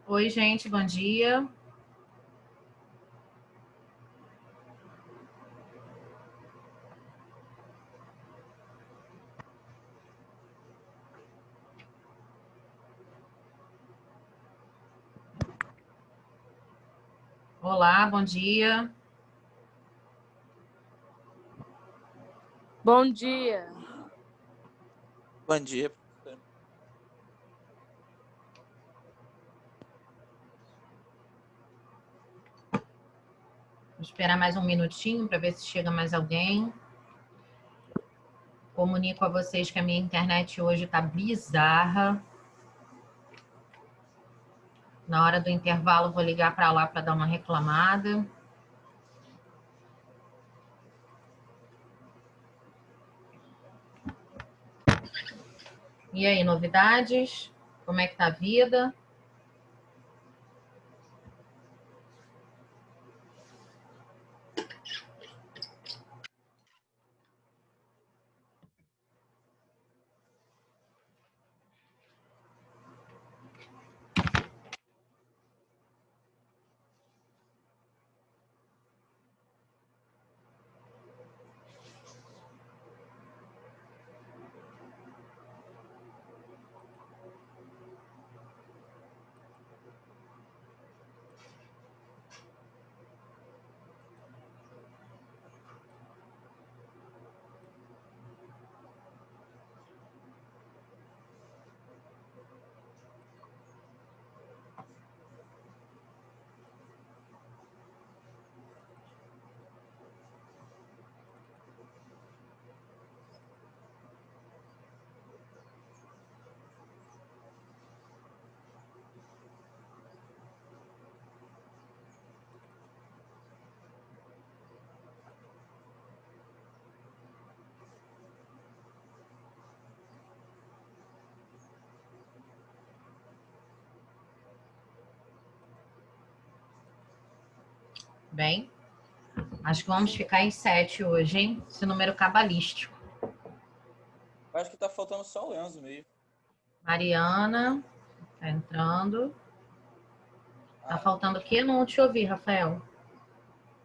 Oi, gente, bom dia. Olá, bom dia. Bom dia. Bom dia, professor. Vou esperar mais um minutinho para ver se chega mais alguém. Comunico a vocês que a minha internet hoje está bizarra. Na hora do intervalo, vou ligar para lá para dar uma reclamada. E aí, novidades? Como é que tá a vida? Bem, acho que vamos ficar em 7 hoje, hein? Esse número cabalístico. Acho que tá faltando só o Enzo mesmo. Mariana, tá entrando. Tá Ah, faltando o quê? Não te ouvi, Rafael.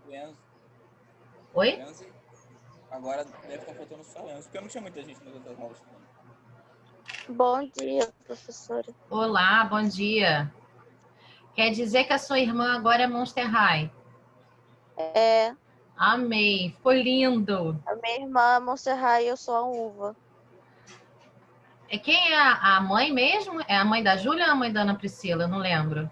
o Enzo. Oi? Enzo. Agora deve estar faltando só o Enzo, porque não tinha muita gente nas outras aulas também. Bom dia, professora. Olá, bom dia. Quer dizer que a sua irmã agora é Monster High? É, Amei, ficou lindo. a minha irmã é Monster High e eu sou a uva. É quem é a mãe mesmo? É a mãe da Júlia ou a mãe da Ana Priscila? Eu não lembro.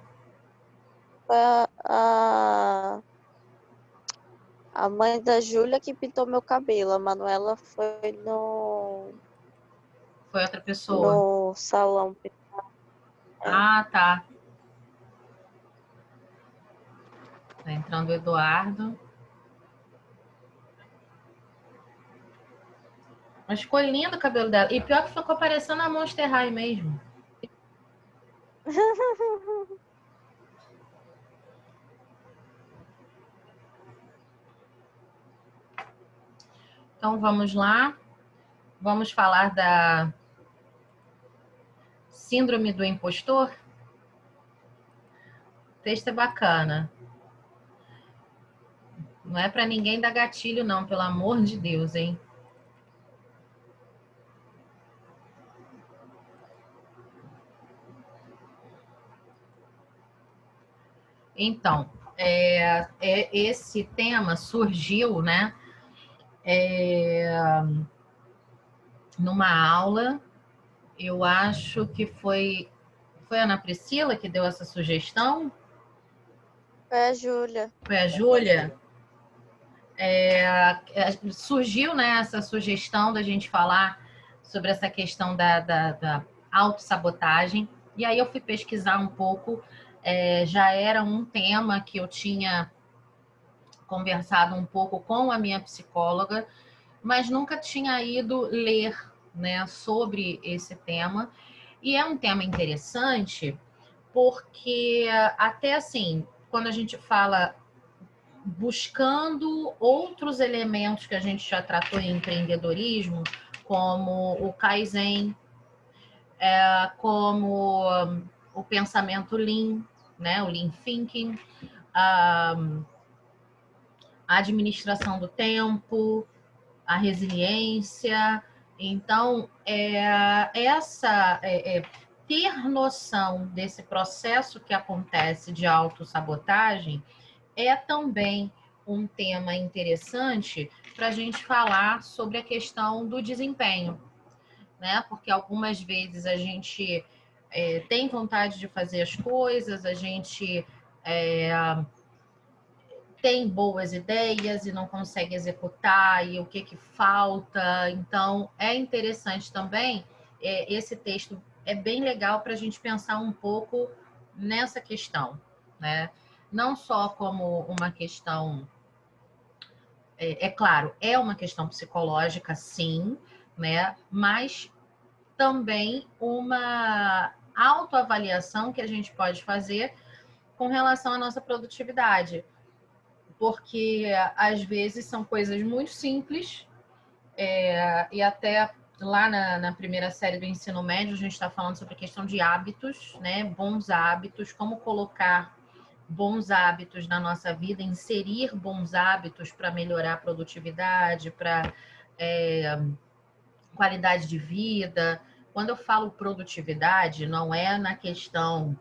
A mãe da Júlia que pintou meu cabelo. A Manuela foi Foi outra pessoa. no salão. Ah, tá. Tá entrando o Eduardo. Mas ficou lindo o cabelo dela. E pior que ficou parecendo a Monster High mesmo. Então vamos lá. Vamos falar da Síndrome do Impostor. O texto é bacana. Não é para ninguém dar gatilho, não, pelo amor de Deus, hein? Então, esse tema surgiu, né, numa aula, eu acho que foi a Ana Priscila que deu essa sugestão? Foi a Júlia. Foi a Júlia? Surgiu, né, essa sugestão da gente falar sobre essa questão da autossabotagem, e aí eu fui pesquisar um pouco, já era um tema que eu tinha conversado um pouco com a minha psicóloga, mas nunca tinha ido ler, né, sobre esse tema. E é um tema interessante porque até assim, quando a gente fala buscando outros elementos que a gente já tratou em empreendedorismo, como o Kaizen, como o pensamento Lean, né? O Lean Thinking, a administração do tempo, a resiliência. Então, ter noção desse processo que acontece de autossabotagem é também um tema interessante para a gente falar sobre a questão do desempenho, né? Porque algumas vezes a gente tem vontade de fazer as coisas, a gente tem boas ideias e não consegue executar, e o que que falta. Então, é interessante também, esse texto é bem legal para a gente pensar um pouco nessa questão, né? Não só como uma questão, claro, é uma questão psicológica, sim, né? Mas também uma autoavaliação que a gente pode fazer com relação à nossa produtividade, porque às vezes são coisas muito simples, e até lá na primeira série do ensino médio a gente está falando sobre a questão de hábitos, né? Bons hábitos, como colocar bons hábitos na nossa vida, inserir bons hábitos para melhorar a produtividade, para qualidade de vida. Quando eu falo produtividade, não é na questão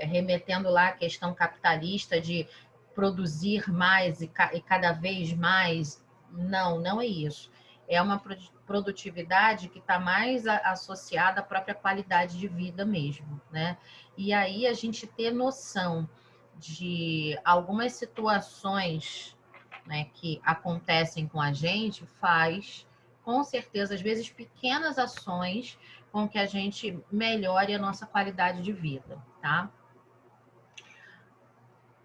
remetendo lá a questão capitalista de produzir mais e cada vez mais. Não, não é isso. É uma produtividade que está mais associada à própria qualidade de vida mesmo, né? E aí a gente ter noção de algumas situações, né, que acontecem com a gente faz, com certeza, às vezes pequenas ações com que a gente melhore a nossa qualidade de vida, tá?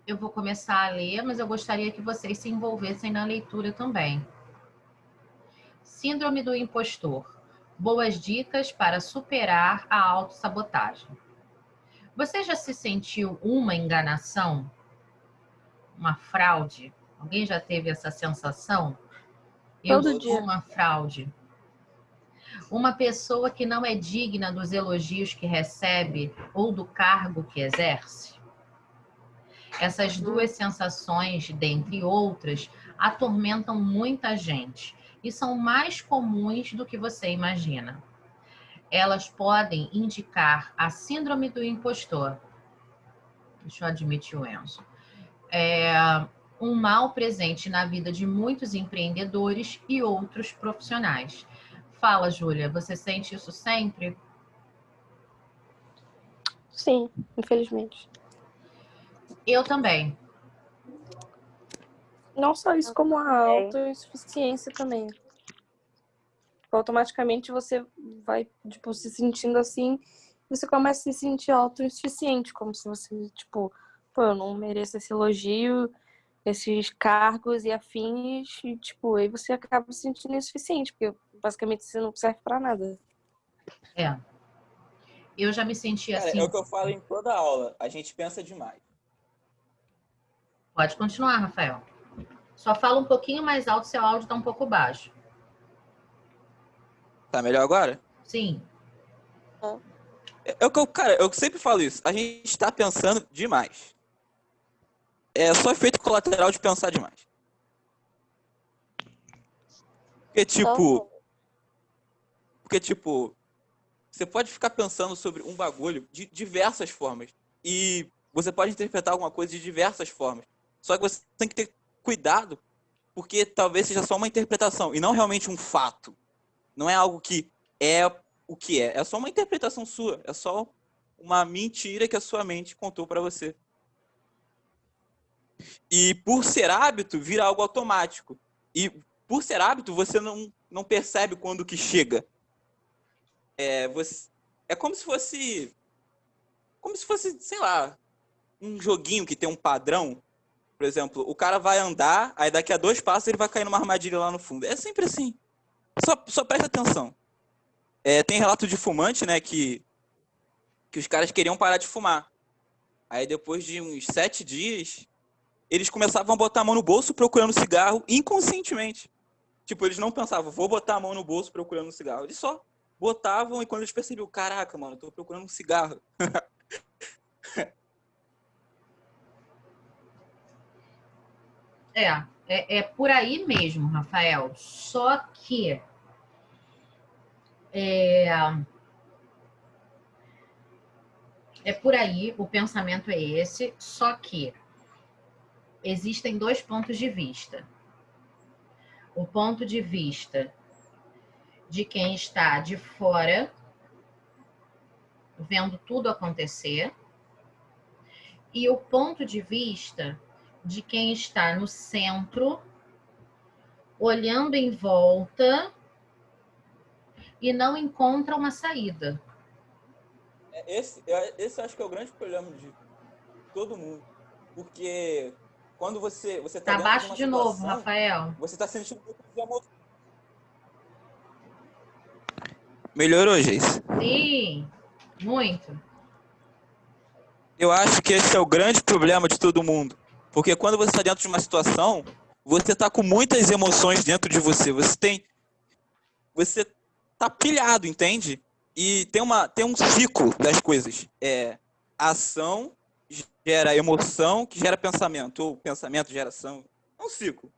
Eu vou começar a ler, mas eu gostaria que vocês se envolvessem na leitura também. Síndrome do impostor. Boas dicas para superar a autossabotagem. Você já se sentiu uma enganação? Uma fraude? Alguém já teve essa sensação? Eu Todo sou dia. uma fraude. Uma pessoa que não é digna dos elogios que recebe ou do cargo que exerce? Essas duas sensações, dentre outras, atormentam muita gente e são mais comuns do que você imagina. Elas podem indicar a síndrome do impostor. Deixa eu admitir o Enzo. Um mal presente na vida de muitos empreendedores e outros profissionais. Fala, Júlia, você sente isso sempre? Sim, infelizmente. Eu também. Não só isso, como a autossuficiência também. Automaticamente você vai, tipo, se sentindo assim, você começa a se sentir autossuficiente, como se você, tipo, pô, eu não mereço esse elogio, esses cargos e afins, e, tipo, aí você acaba se sentindo insuficiente, porque basicamente você não serve pra nada. Eu já me senti Cara, assim. é o que eu falo em toda aula. A gente pensa demais. Pode continuar, Rafael. Só fala um pouquinho mais alto, seu áudio está um pouco baixo. Tá melhor agora? Sim. Cara, eu sempre falo isso. A gente tá pensando demais. É só efeito colateral de pensar demais. Porque, tipo, você pode ficar pensando sobre um bagulho de diversas formas. E você pode interpretar alguma coisa de diversas formas. Só que você tem que ter cuidado, porque talvez seja só uma interpretação e não realmente um fato. Não é algo que é o que é. É só uma interpretação sua. É só uma mentira que a sua mente contou pra você. E por ser hábito, vira algo automático. E por ser hábito, você não percebe quando que chega. É como se fosse, sei lá, um joguinho que tem um padrão. Por exemplo, o cara vai andar, aí daqui a 2 passos ele vai cair numa armadilha lá no fundo. É sempre assim. Só presta atenção. Tem relato de fumante, né, que os caras queriam parar de fumar. Aí depois de uns 7 dias, eles começavam a botar a mão no bolso procurando cigarro inconscientemente. Tipo, eles não pensavam, vou botar a mão no bolso procurando um cigarro. Eles só botavam e quando eles percebiam, caraca, mano, tô procurando um cigarro. É por aí mesmo, Rafael. Só que é por aí, o pensamento é esse, só que existem dois pontos de vista. O ponto de vista de quem está de fora, vendo tudo acontecer, e o ponto de vista de quem está no centro, olhando em volta e não encontra uma saída. Esse eu acho que é o grande problema de todo mundo. Porque quando você tá Tá dentro de abaixo uma de novo, situação, Rafael. você tá sentindo muitas emoções. Melhorou, Geis? Sim, muito. Eu acho que esse é o grande problema de todo mundo. Porque quando você está dentro de uma situação, você tá com muitas emoções dentro de você. Você tá pilhado, entende? E tem um ciclo das coisas. Ação gera emoção, que gera pensamento. Ou pensamento gera ação. É um ciclo.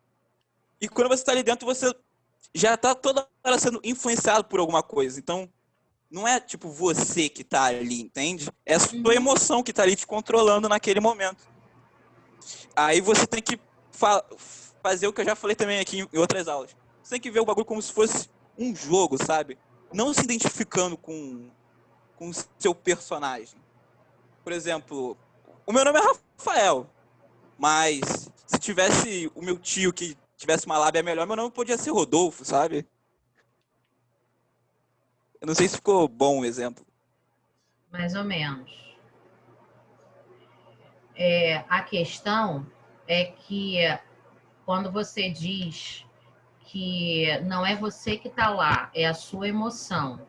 E quando você está ali dentro, você já tá toda hora sendo influenciado por alguma coisa. Então, não é tipo você que tá ali, entende? É a sua emoção que tá ali te controlando naquele momento. Aí você tem que fazer o que eu já falei também aqui em outras aulas. Você tem que ver o bagulho como se fosse um jogo, sabe? Não se identificando com o seu personagem. Por exemplo, o meu nome é Rafael, mas se tivesse o meu tio que tivesse uma lábia melhor, meu nome podia ser Rodolfo, sabe? Eu não sei se ficou bom o exemplo. Mais ou menos. A questão é que quando você diz que não é você que está lá, é a sua emoção,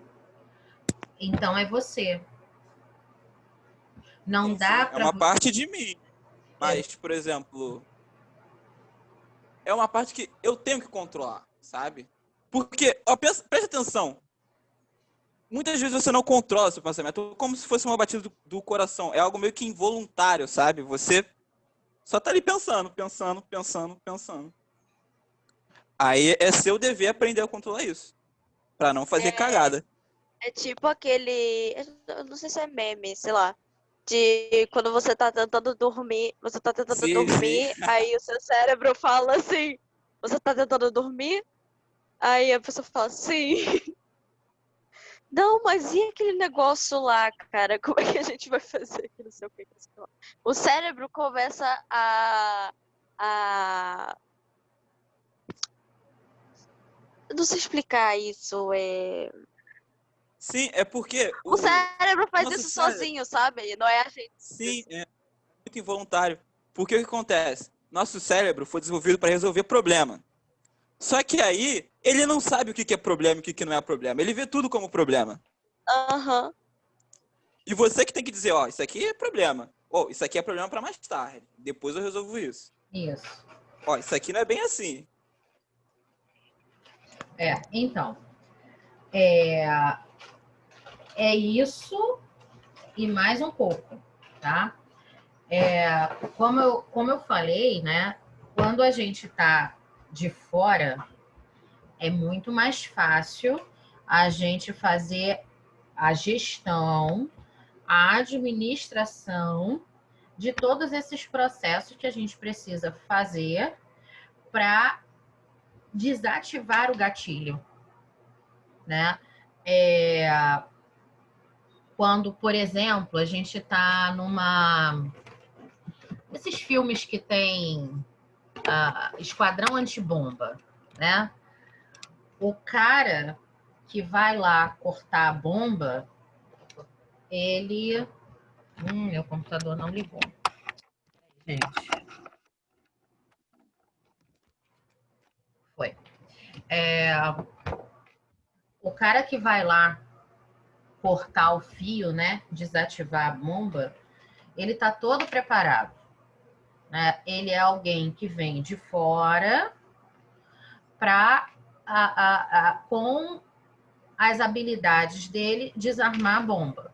então é você. Não Sim, dá sim, é para. uma parte de mim. Mas, por exemplo, é uma parte que eu tenho que controlar, sabe? Porque, ó, presta atenção, muitas vezes você não controla seu pensamento, como se fosse uma batida do coração. É algo meio que involuntário, sabe? Você só tá ali pensando, pensando, pensando, pensando. Aí é seu dever aprender a controlar isso, pra não fazer cagada. É tipo aquele. Eu não sei se é meme, sei lá. De quando você tá tentando dormir. Você tá tentando Sim, sim. dormir, aí o seu cérebro fala assim. Você tá tentando dormir? Aí a pessoa fala, sim. Não, mas e aquele negócio lá, cara? Como é que a gente vai fazer? Que não sei o que. Sei lá. O cérebro começa a. Eu não sei explicar isso. Sim, é porque O cérebro faz nosso isso cérebro, sozinho, sabe? Não é a gente. sim, é muito involuntário. Porque o que acontece? Nosso cérebro foi desenvolvido para resolver problema. Só que aí, ele não sabe o que é problema e o que não é problema. Ele vê tudo como problema. Aham. E você que tem que dizer, ó, isso aqui é problema. Ó, isso aqui é problema para mais tarde. Depois eu resolvo isso. Isso. Ó, isso aqui não é bem assim. Então, é isso e mais um pouco, tá? Como eu falei, né? Quando a gente tá de fora, é muito mais fácil a gente fazer a gestão, a administração de todos esses processos que a gente precisa fazer para desativar o gatilho, né? Quando, por exemplo, a gente está esses filmes que tem Esquadrão Antibomba, né? O cara que vai lá cortar a bomba, ele... meu computador não ligou. Gente. Foi. O cara que vai lá cortar o fio, né? Desativar a bomba, ele tá todo preparado. Né? Ele é alguém que vem de fora para, com as habilidades dele, desarmar a bomba.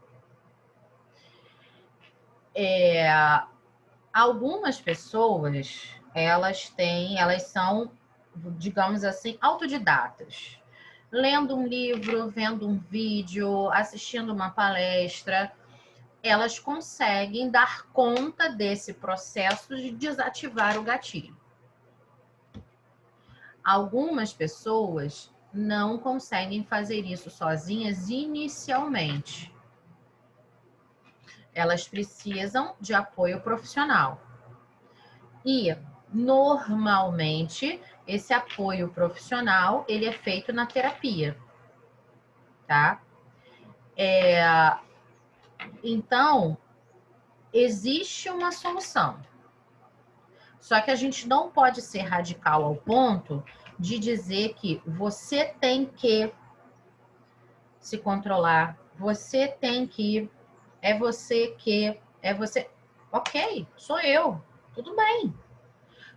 Algumas pessoas elas são, digamos assim, autodidatas. Lendo um livro, vendo um vídeo, assistindo uma palestra, elas conseguem dar conta desse processo de desativar o gatilho. Algumas pessoas não conseguem fazer isso sozinhas inicialmente. Elas precisam de apoio profissional. E, normalmente, esse apoio profissional, ele é feito na terapia, tá? Então, existe uma solução. Só que a gente não pode ser radical ao ponto de dizer que você tem que se controlar, você tem que, é você que, é você. Ok, sou eu, tudo bem.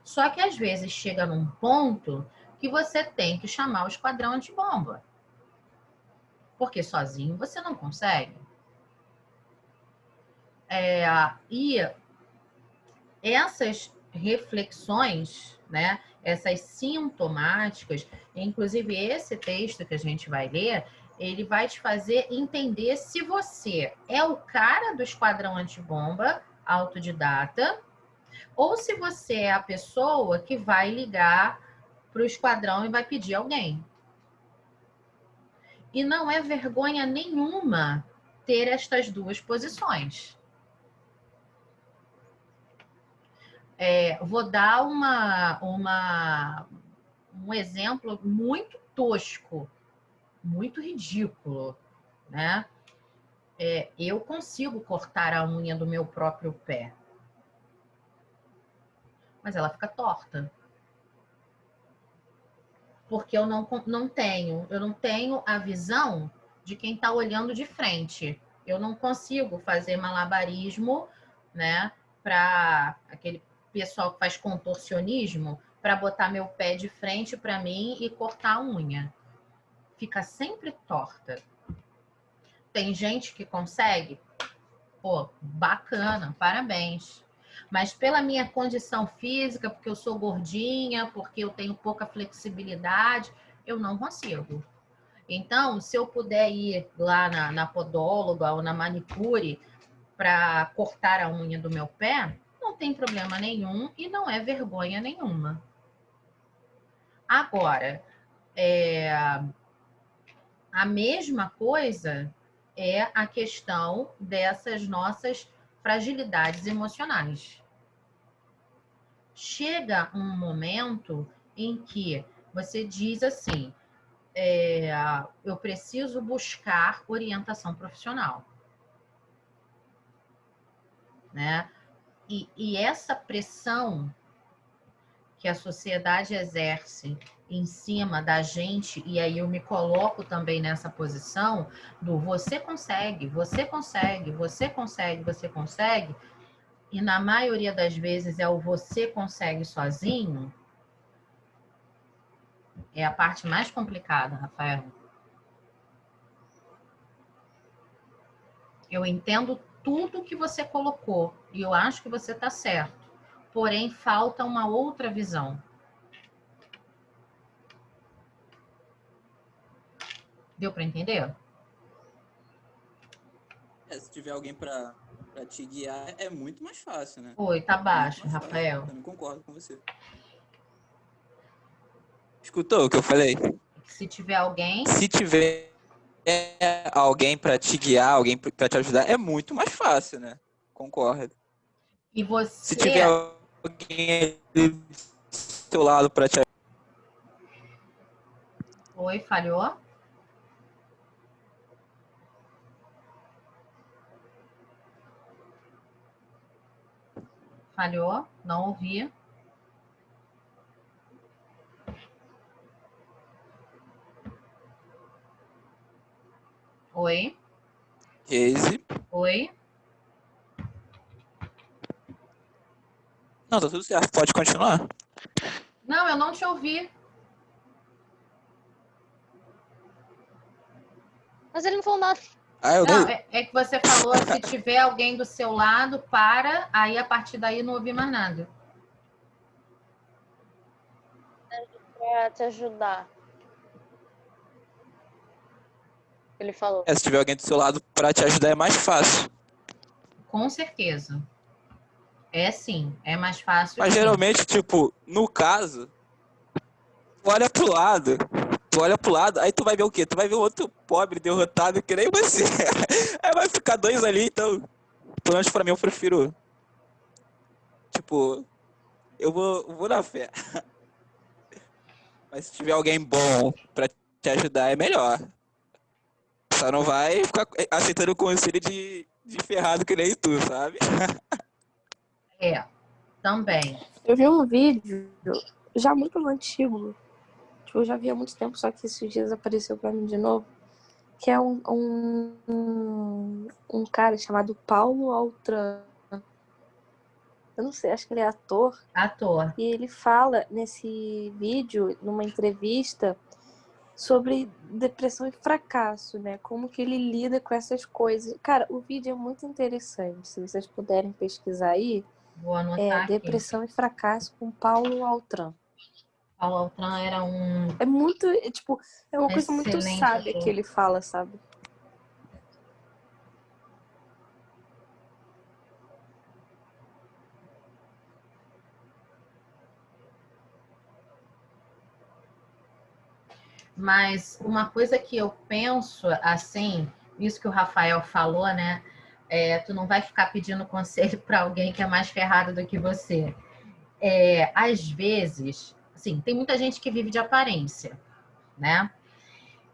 Só que às vezes chega num ponto que você tem que chamar o esquadrão antibomba. Porque sozinho você não consegue. E essas reflexões, né, essas sintomáticas, inclusive esse texto que a gente vai ler, ele vai te fazer entender se você é o cara do esquadrão antibomba, autodidata, ou se você é a pessoa que vai ligar para o esquadrão e vai pedir alguém. E não é vergonha nenhuma ter estas duas posições. Vou dar um exemplo muito tosco, muito ridículo, né? Eu consigo cortar a unha do meu próprio pé, mas ela fica torta. Porque eu não tenho a visão de quem está olhando de frente. Eu não consigo fazer malabarismo, né, para aquele pessoal que faz contorcionismo, para botar meu pé de frente para mim e cortar a unha. Fica sempre torta. Tem gente que consegue? Pô, bacana, parabéns. Mas pela minha condição física, porque eu sou gordinha, porque eu tenho pouca flexibilidade, eu não consigo. Então, se eu puder ir lá na podóloga ou na manicure para cortar a unha do meu pé, não tem problema nenhum e não é vergonha nenhuma. Agora, a mesma coisa é a questão dessas nossas fragilidades emocionais. Chega um momento em que você diz assim, eu preciso buscar orientação profissional, né? E essa pressão que a sociedade exerce em cima da gente, e aí eu me coloco também nessa posição do você consegue, você consegue, você consegue, você consegue, e na maioria das vezes é o você consegue sozinho, é a parte mais complicada, Rafael. Eu entendo tudo que você colocou e eu acho que você está certo. Porém, falta uma outra visão. Deu para entender? Se tiver alguém para te guiar, é muito mais fácil, né? Oi, tá baixo, Rafael. Eu também concordo com você. Escutou o que eu falei? Se tiver alguém... Se tiver alguém para te guiar, alguém para te ajudar, é muito mais fácil, né? Concordo. E você... Se tiver alguém do seu lado para te ajudar. Oi, falhou? Falhou? Não ouvi. Oi? Casey? Oi? Não, tá tudo certo. Pode continuar. Não, eu não te ouvi. Mas ele não falou nada. Não, é que você falou, se tiver alguém do seu lado, para, aí a partir daí não ouvi mais nada. pra te ajudar. Ele falou. Se tiver alguém do seu lado pra te ajudar é mais fácil. Com certeza. É sim, é mais fácil. Mas sim. geralmente, tipo, no caso, tu olha pro lado, aí tu vai ver o quê? Tu vai ver outro pobre derrotado que nem você. Aí vai ficar dois ali, então, pelo menos pra mim eu prefiro, tipo, eu vou na fé. Mas se tiver alguém bom pra te ajudar, é melhor. Só não vai ficar aceitando o conselho de ferrado que nem tu, sabe? É, também. Eu vi um vídeo já muito antigo, tipo, eu já vi há muito tempo, só que esses dias apareceu pra mim de novo, que é um cara chamado Paulo Altran. Eu não sei, acho que ele é ator. Ator. E ele fala nesse vídeo, numa entrevista, sobre depressão e fracasso, né? Como que ele lida com essas coisas. Cara, o vídeo é muito interessante. Se vocês puderem pesquisar aí, Vou anotar aqui. Depressão e Fracasso com Paulo Altran. Paulo Altran era um É muito, tipo, é uma coisa muito excelente sábia ator. que ele fala, sabe? Mas uma coisa que eu penso, assim, isso que o Rafael falou, né? Tu não vai ficar pedindo conselho para alguém que é mais ferrado do que você. Às vezes, assim, tem muita gente que vive de aparência, né?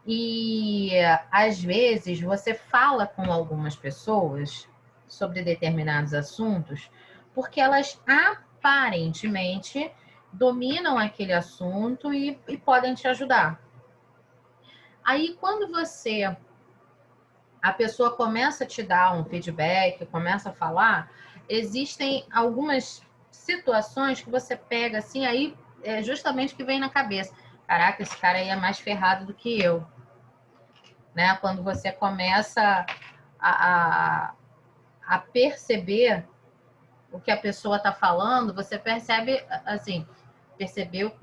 E às vezes você fala com algumas pessoas sobre determinados assuntos porque elas aparentemente dominam aquele assunto e podem te ajudar. Aí, quando a pessoa começa a te dar um feedback, começa a falar, existem algumas situações que você pega assim, aí é justamente o que vem na cabeça. Caraca, esse cara aí é mais ferrado do que eu. Né? Quando você começa a, a perceber o que a pessoa está falando, você percebe, assim, percebeu,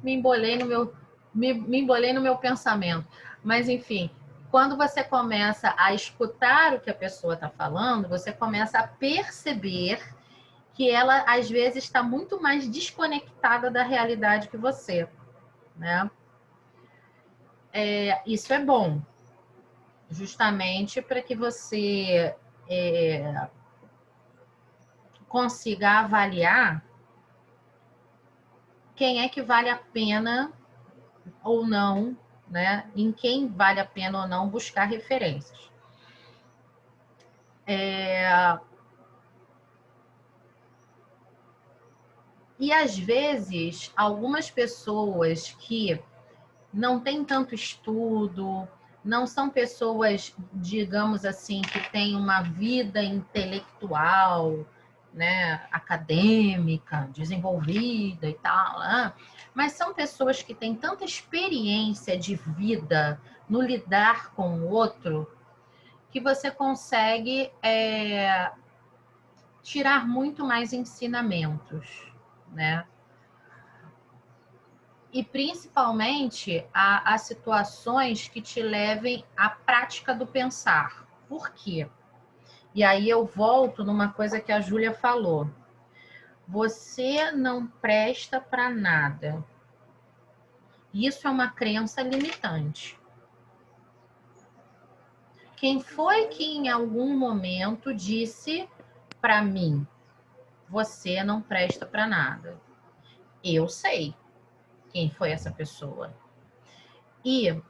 me embolei no meu pensamento. Mas, enfim, quando você começa a escutar o que a pessoa está falando, você começa a perceber que ela, às vezes, está muito mais desconectada da realidade que você, né? Isso é bom, justamente para que você consiga avaliar quem é que vale a pena ou não, né? Em quem vale a pena ou não buscar referências. E às vezes, algumas pessoas que não têm tanto estudo, não são pessoas, digamos assim, que têm uma vida intelectual, né, acadêmica, desenvolvida e tal, né? Mas são pessoas que têm tanta experiência de vida no lidar com o outro que você consegue tirar muito mais ensinamentos, né? E principalmente a situações que te levem à prática do pensar. Por quê? E aí eu volto numa coisa que a Júlia falou. Você não presta para nada. Isso é uma crença limitante. Quem foi que em algum momento disse para mim, você não presta para nada? Eu sei quem foi essa pessoa. E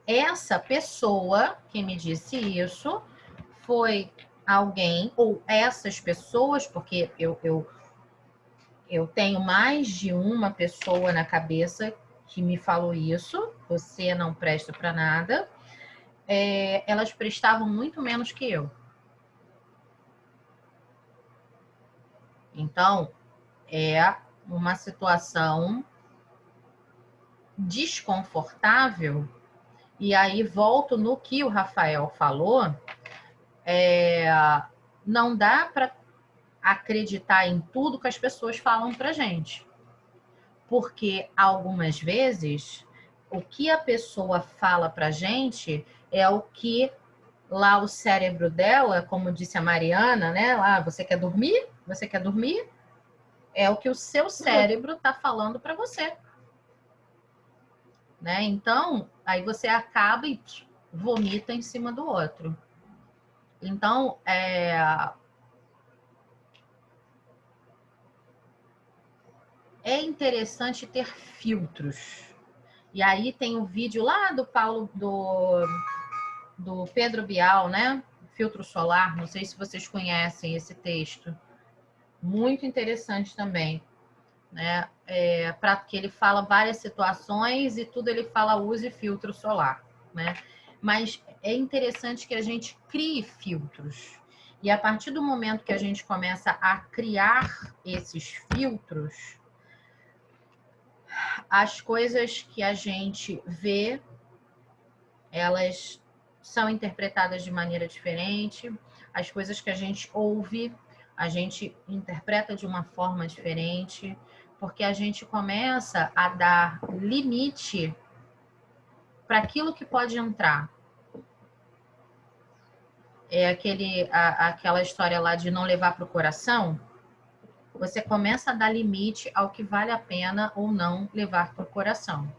essa pessoa que me disse isso foi alguém, ou essas pessoas, porque eu tenho mais de uma pessoa na cabeça que me falou isso, você não presta para nada, elas prestavam muito menos que eu. Então, é uma situação desconfortável, e aí volto no que o Rafael falou, não dá para acreditar em tudo que as pessoas falam pra gente. Porque algumas vezes o que a pessoa fala pra gente é o que lá o cérebro dela, como disse a Mariana, né? Ah, você quer dormir? Você quer dormir? É o que o seu cérebro está falando para você. Né? Então, aí você acaba e vomita em cima do outro. Então, é interessante ter filtros. E aí tem o vídeo lá do Paulo, do Pedro Bial, né? Filtro solar. Não sei se vocês conhecem esse texto. Muito interessante também, né? Para que ele fala várias situações e tudo ele fala use filtro solar, né? Mas é interessante que a gente crie filtros. E a partir do momento que a gente começa a criar esses filtros, as coisas que a gente vê, elas são interpretadas de maneira diferente. As coisas que a gente ouve, a gente interpreta de uma forma diferente, porque a gente começa a dar limite para aquilo que pode entrar. É aquela história lá de não levar para o coração. Você começa a dar limite ao que vale a pena ou não levar para o coração.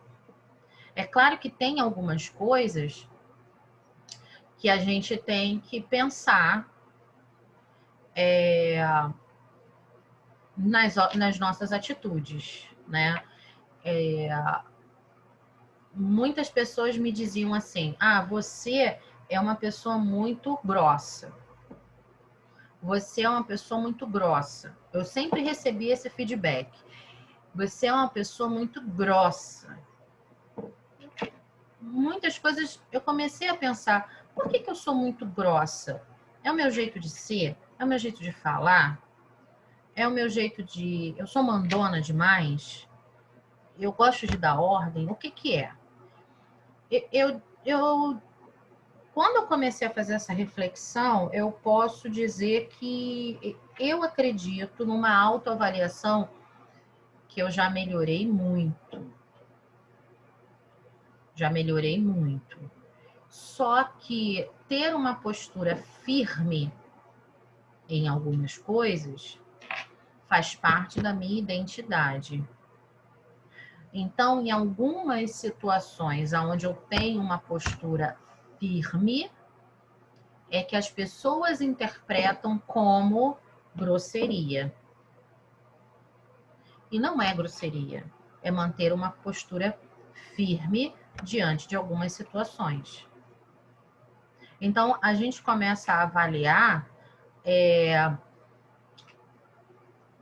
É claro que tem algumas coisas que a gente tem que pensar nas nossas atitudes, né? Muitas pessoas me diziam assim, você é uma pessoa muito grossa. Você é uma pessoa muito grossa. Eu sempre recebi esse feedback. Você é uma pessoa muito grossa. Muitas coisas eu comecei a pensar, por que eu sou muito grossa? É o meu jeito de ser? É o meu jeito de falar? É o meu jeito de... Eu sou mandona demais? Eu gosto de dar ordem? O que é? Quando eu comecei a fazer essa reflexão, eu posso dizer que eu acredito numa autoavaliação que eu já melhorei muito. Já melhorei muito. Só que ter uma postura firme em algumas coisas faz parte da minha identidade. Então, em algumas situações onde eu tenho uma postura firme, é que as pessoas interpretam como grosseria. E não é grosseria, é manter uma postura firme diante de algumas situações. Então, a gente começa a avaliar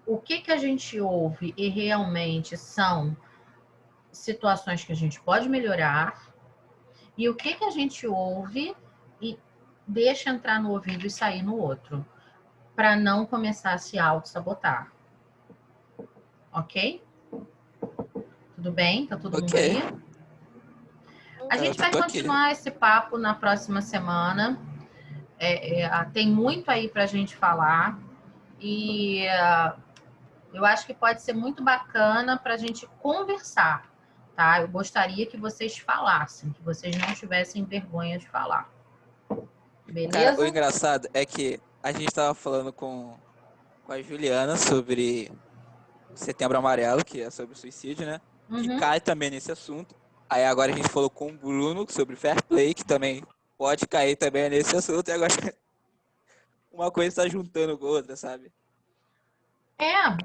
o que a gente ouve e realmente são situações que a gente pode melhorar e o que a gente ouve e deixa entrar no ouvido e sair no outro, para não começar a se auto-sabotar. Ok? Tudo bem? Tá todo mundo aí? A gente vai continuar esse papo na próxima semana. Tem muito aí para a gente falar e eu acho que pode ser muito bacana para a gente conversar, tá? Eu gostaria que vocês falassem, que vocês não tivessem vergonha de falar. Beleza? Cara, o engraçado é que a gente tava falando com a Juliana sobre Setembro Amarelo, que é sobre suicídio, né? Que cai também nesse assunto. Aí agora a gente falou com o Bruno sobre Fair Play, que também pode cair também nesse assunto. E agora uma coisa está juntando com a outra, sabe?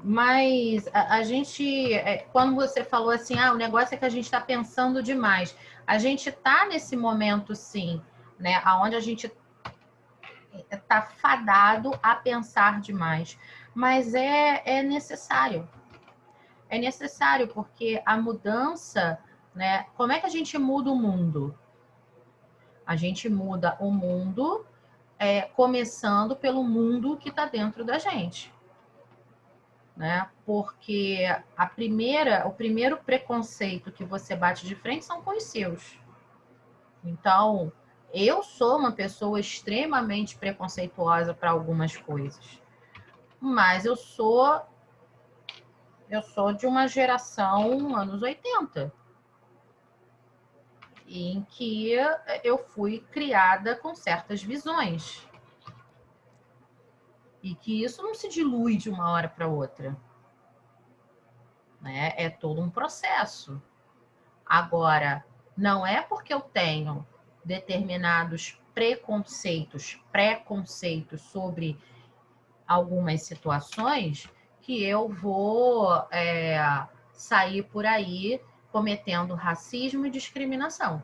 Mas a gente, quando você falou assim, o negócio é que a gente está pensando demais. A gente está nesse momento, sim, né? Onde a gente está fadado a pensar demais. Mas é necessário. É necessário, porque a mudança, né? Como é que a gente muda o mundo? A gente muda o mundo começando pelo mundo que está dentro da gente. Né? Porque o primeiro preconceito que você bate de frente são com os seus. Então, eu sou uma pessoa extremamente preconceituosa para algumas coisas, mas eu sou Eu sou de uma geração anos 80, em que eu fui criada com certas visões. E que isso não se dilui de uma hora para outra. Né? É todo um processo. Agora, não é porque eu tenho determinados preconceitos sobre algumas situações que eu vou sair por aí cometendo racismo e discriminação,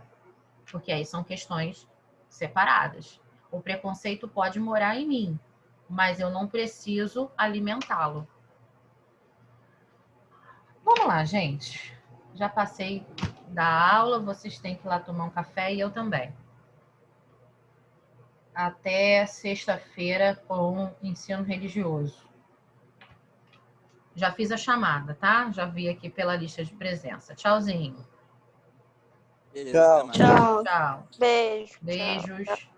porque aí são questões separadas. O preconceito pode morar em mim, mas eu não preciso alimentá-lo. Vamos lá, gente. Já passei da aula, vocês têm que ir lá tomar um café e eu também. Até sexta-feira com ensino religioso. Já fiz a chamada, tá? Já vi aqui pela lista de presença. Tchauzinho. Beleza, até mais. Tchau. Tchau. Beijo. Tchau. Beijos.